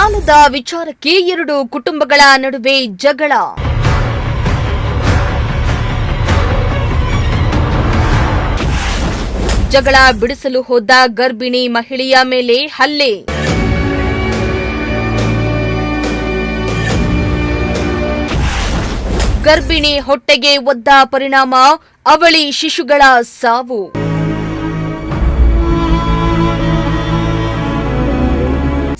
ಸಾಲದ ವಿಚಾರಕ್ಕೆ ಎರಡು ಕುಟುಂಬಗಳ ನಡುವೆ ಜಗಳ. ಜಗಳ ಬಿಡಿಸಲು ಹೋದ ಗರ್ಭಿಣಿ ಮಹಿಳೆಯ ಮೇಲೆ ಹಲ್ಲೆ. ಗರ್ಭಿಣಿ ಹೊಟ್ಟೆಗೆ ಒದ್ದ ಪರಿಣಾಮ ಅವಳಿ ಶಿಶುಗಳ ಸಾವು.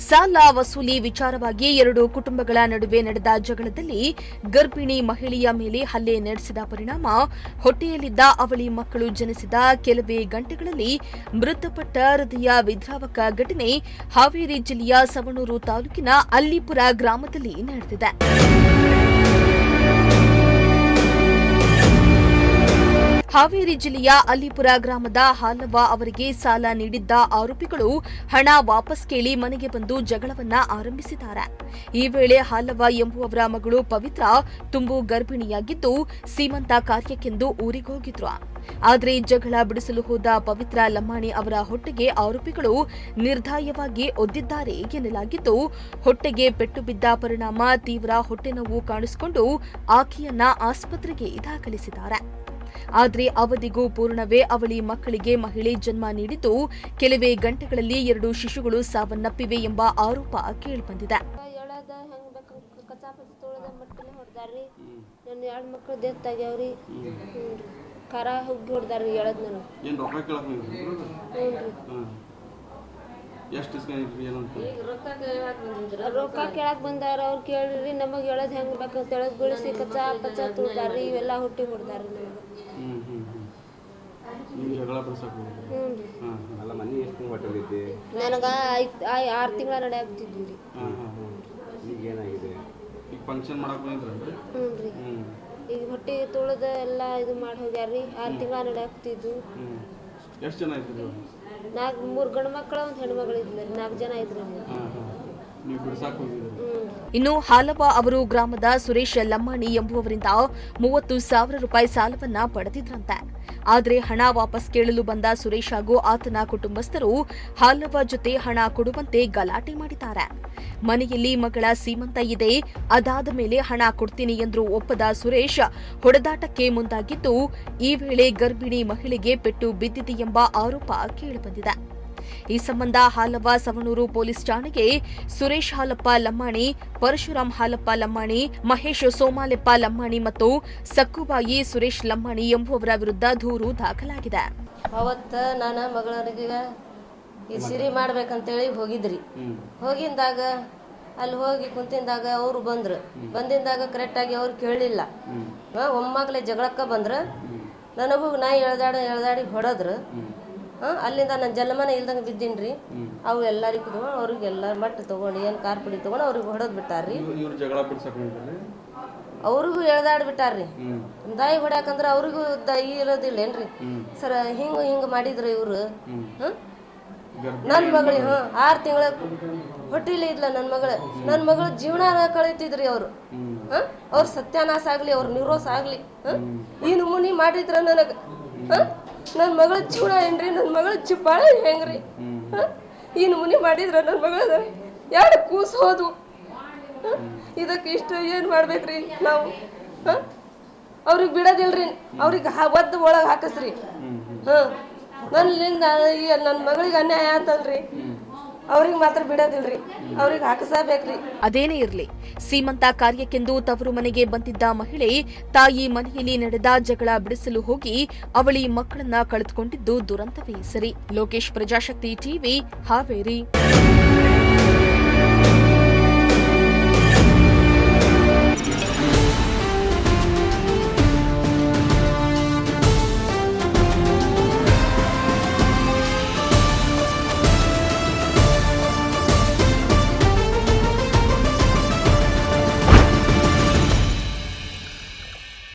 ಸಾಲ ವಸೂಲಿ ವಿಚಾರವಾಗಿ ಎರಡು ಕುಟುಂಬಗಳ ನಡುವೆ ನಡೆದ ಜಗಳದಲ್ಲಿ ಗರ್ಭಿಣಿ ಮಹಿಳೆಯ ಮೇಲೆ ಹಲ್ಲೆ ನಡೆಸಿದ ಪರಿಣಾಮ ಹೊಟ್ಟೆಯಲ್ಲಿದ್ದ ಅವಳಿ ಮಕ್ಕಳು ಜನಿಸಿದ ಕೆಲವೇ ಗಂಟೆಗಳಲ್ಲಿ ಮೃತಪಟ್ಟ ಹೃದಯ ವಿದ್ರಾವಕ ಘಟನೆ ಹಾವೇರಿ ಜಿಲ್ಲೆಯ ಸವಣೂರು ತಾಲೂಕಿನ ಅಲ್ಲಿಪುರ ಗ್ರಾಮದಲ್ಲಿ ನಡೆದಿದೆ. ಹಾವೇರಿ ಜಿಲ್ಲೆಯ ಅಲ್ಲಿಪುರ ಗ್ರಾಮದ ಹಾಲವ್ವ ಅವರಿಗೆ ಸಾಲ ನೀಡಿದ್ದ ಆರೋಪಿಗಳು ಹಣ ವಾಪಸ್ ಕೇಳಿ ಮನೆಗೆ ಬಂದು ಜಗಳವನ್ನ ಆರಂಭಿಸಿದ್ದಾರೆ. ಈ ವೇಳೆ ಹಾಲವ್ವ ಎಂಬುವವರ ಮಗಳು ಪವಿತ್ರ ತುಂಬು ಗರ್ಭಿಣಿಯಾಗಿದ್ದು ಸೀಮಂತ ಕಾರ್ಯಕ್ಕೆಂದು ಊರಿಗೆ ಹೋಗಿದ್ರು. ಆದರೆ ಜಗಳ ಬಿಡಿಸಲು ಹೋದ ಪವಿತ್ರ ಲಮ್ಮಾಣಿ ಅವರ ಹೊಟ್ಟೆಗೆ ಆರೋಪಿಗಳು ನಿರ್ದಯವಾಗಿ ಒದ್ದಿದ್ದಾರೆ ಎನ್ನಲಾಗಿದ್ದು, ಹೊಟ್ಟೆಗೆ ಪೆಟ್ಟು ಬಿದ್ದ ಪರಿಣಾಮ ತೀವ್ರ ಹೊಟ್ಟೆ ನೋವು ಕಾಣಿಸಿಕೊಂಡು ಆಕೆಯನ್ನ ಆಸ್ಪತ್ರೆಗೆ ದಾಖಲಿಸಿದ್ದಾರೆ. ಆದರೆ ಅವಧಿಗೂ ಪೂರ್ಣವೇ ಅವಳಿ ಮಕ್ಕಳಿಗೆ ಮಹಿಳೆ ಜನ್ಮ ನೀಡಿದ್ದು ಕೆಲವೇ ಗಂಟೆಗಳಲ್ಲಿ ಎರಡು ಶಿಶುಗಳು ಸಾವನ್ನಪ್ಪಿವೆ ಎಂಬ ಆರೋಪ ಕೇಳಿಬಂದಿದೆ. ರೊಕ್ಕ ಕೇಳಕ್ ಬಂದಾರ. ಅವ್ರು ಕೇಳ್ರಿ ನಮಗ್ ಹೇಳದ್ ಹೆಂಗ್ ಬೇಕಂತ ಹೇಳದ್ ಗುಳಿಸಿ ಕಚ್ಚಾ ಪಚ್ಚಾ ತುಳ್ದಾರಿ. ಇವೆಲ್ಲ ಹುಟ್ಟಿ ಹೊಡ್ದಾರಿ ನನಗ 6 ತಿಂಗಳ ನಡೆ ಆಗ್ತಿದ್ವಿ. ಈಗ ಹೊಟ್ಟೆ ತುಳದ ಎಲ್ಲ ಇದು ಮಾಡಿ ಹೋಗ್ಯಾರ್ರಿ. 6 ತಿಂಗಳ ನಡೆ ಆಗ್ತಿದ್ವು. 3 ಗಂಡು ಮಕ್ಕಳ 1 ಹೆಣ್ಮಗಳು ಇದ್ರಿ. 4 ಜನ ಇದ್ರು. ಇನ್ನು ಹಾಲವ್ವ ಅವರು ಗ್ರಾಮದ ಸುರೇಶ್ ಲಮ್ಮಾಣಿ ಎಂಬುವವರಿಂದ 30,000 ರೂಪಾಯಿ ಸಾಲವನ್ನ ಪಡೆದಿದ್ರಂತೆ. ಆದರೆ ಹಣ ವಾಪಸ್ ಕೇಳಲು ಬಂದ ಸುರೇಶ್ ಹಾಗೂ ಆತನ ಕುಟುಂಬಸ್ಥರು ಹಾಲವ್ವ ಜೊತೆ ಹಣ ಕೊಡುವಂತೆ ಗಲಾಟೆ ಮಾಡಿದ್ದಾರೆ. ಮನೆಯಲ್ಲಿ ಮಗಳ ಸೀಮಂತ ಇದೆ, ಅದಾದ ಮೇಲೆ ಹಣ ಕೊಡ್ತೀನಿ ಎಂದು ಒಪ್ಪದ ಸುರೇಶ್ ಹೊಡೆದಾಟಕ್ಕೆ ಮುಂದಾಗಿದ್ದು, ಈ ವೇಳೆ ಗರ್ಭಿಣಿ ಮಹಿಳೆಗೆ ಪೆಟ್ಟು ಬಿದ್ದಿದೆ ಎಂಬ ಆರೋಪ ಕೇಳಿಬಂದಿದೆ. ಈ ಸಂಬಂಧ ಹಾಲವ್ವ ಸವಣೂರು ಪೊಲೀಸ್ ಠಾಣೆಗೆ ಸುರೇಶ್ ಹಾಲಪ್ಪ ಲಮ್ಮಾಣಿ, ಪರಶುರಾಮ್ ಹಾಲಪ್ಪ ಲಮ್ಮಾಣಿ, ಮಹೇಶ್ ಸೋಮಾಲೆಪ್ಪ ಲಮ್ಮಾಣಿ ಮತ್ತು ಸಕ್ಕುಬಾಯಿ ಸುರೇಶ್ ಲಮ್ಮಾಣಿ ಎಂಬುವವರ ವಿರುದ್ಧ ದೂರು ದಾಖಲಾಗಿದೆ. ಅವತ್ತ ನನ್ನ ಮಗಳಿಗೆ ಈ ಸಿರಿ ಮಾಡ್ಬೇಕಂತೇಳಿ ಹೋಗಿದ್ರಿ. ಹೋಗಿಂದಾಗ ಅಲ್ಲಿ ಹೋಗಿ ಕುಂತಿಂದಾಗ ಅವರು ಬಂದಿಂದಾಗ ಕರೆಕ್ಟಾಗಿ ಅವ್ರು ಕೇಳಲಿಲ್ಲ. ಒಮ್ಮಾಗಲೇ ಜಗಳಕ್ಕ ಬಂದ್ರು. ನನಗೂ ನಾ ಎಳ್ದಾಡಿ ಹೊಡೆದ್ರು. ಅಲ್ಲಿಂದ ನಾನು ಜಲಮನ ಇಲ್ದಂಗೆ ಬಿದ್ದೀನ್ರಿ. ಅವು ಎಲ್ಲರಿಗೂ ಅವ್ರಿಗೆಲ್ಲ ಮಟ್ಟು ತಗೊಂಡು ಏನು ಕಾರ್ ಪುಡಿ ತಗೊಂಡು ಅವ್ರಿಗೆ ಹೊಡೆದ್ ಬಿಟ್ಟಾರ್ರಿ. ಅವ್ರಿಗೂ ಎಳ್ದಾಡ್ಬಿಟ್ಟಾರ್ರಿ. ದಾಯಿ ಹೊಡ್ಯಾಕಂದ್ರೆ ಅವ್ರಿಗೂ ದಯಿ ಇರೋದಿಲ್ಲ ಏನ್ರಿ ಸರ್. ಹಿಂಗ ಮಾಡಿದ್ರು ಇವ್ರು. ನನ್ನ ಮಗಳಿಗೆ 6 ತಿಂಗಳ ಹೊಟ್ಟಿಲಿ ಇದ್ಲ ನನ್ನ ಮಗಳು ಜೀವನ ಕಳೀತಿದ್ರಿ ಅವ್ರು. ಅವ್ರ ಸತ್ಯಾನಾಶ ಆಗ್ಲಿ, ಅವ್ರ ನಿರ್ರೋಸ ಆಗ್ಲಿ. ಈ ನಮೂನಿ ಮಾಡಿದ್ರ ನನಗ ನನ್ನ ಮಗಳ ಜೀವನ ಏನ್ರಿ, ನನ್ನ ಮಗಳ ಚಿಪ್ಪಾಳ ಹೆಂಗ್ರಿ. ಈ ನಮೂನಿ ಮಾಡಿದ್ರ ನನ್ನ ಮಗಳ 2 ಕೂಸು ಹೋದು. ಇದಕ್ಕೆ ಇಷ್ಟು ಏನ್ ಮಾಡ್ಬೇಕ್ರಿ ನಾವು? ಅವ್ರಿಗೆ ಬಿಡೋದಿಲ್ರಿ, ಅವ್ರಿಗೆ ಒದ್ದು ಒಳಗೆ ಹಾಕಸ್ರಿ. ನನ್ನಿಂದ ನನ್ನ ಮಗಳಿಗೆ ಅನ್ಯಾಯ ಆತಲ್ರಿ, ಅವ್ರಿಗೆ ಮಾತ್ರ ಬಿಡೋದಿಲ್ರಿ, ಅವ್ರಿಗೆ ಹಾಕಸಬೇಕ್ರಿ. ಅದೇನೇ ಇರ್ಲಿ, ಸೀಮಂತ ಕಾರ್ಯಕ್ಕೆಂದು ತವರು ಮನೆಗೆ ಬಂದಿದ್ದ ಮಹಿಳೆ ತಾಯಿ ಮನೆಯಲ್ಲಿ ನಡೆದ ಜಗಳ ಬಿಡಿಸಲು ಹೋಗಿ ಅವಳಿ ಮಕ್ಕಳನ್ನ ಕಳೆದುಕೊಂಡಿದ್ದು ದುರಂತವೇ ಸರಿ. ಲೋಕೇಶ್, ಪ್ರಜಾಶಕ್ತಿ ಟಿವಿ, ಹಾವೇರಿ.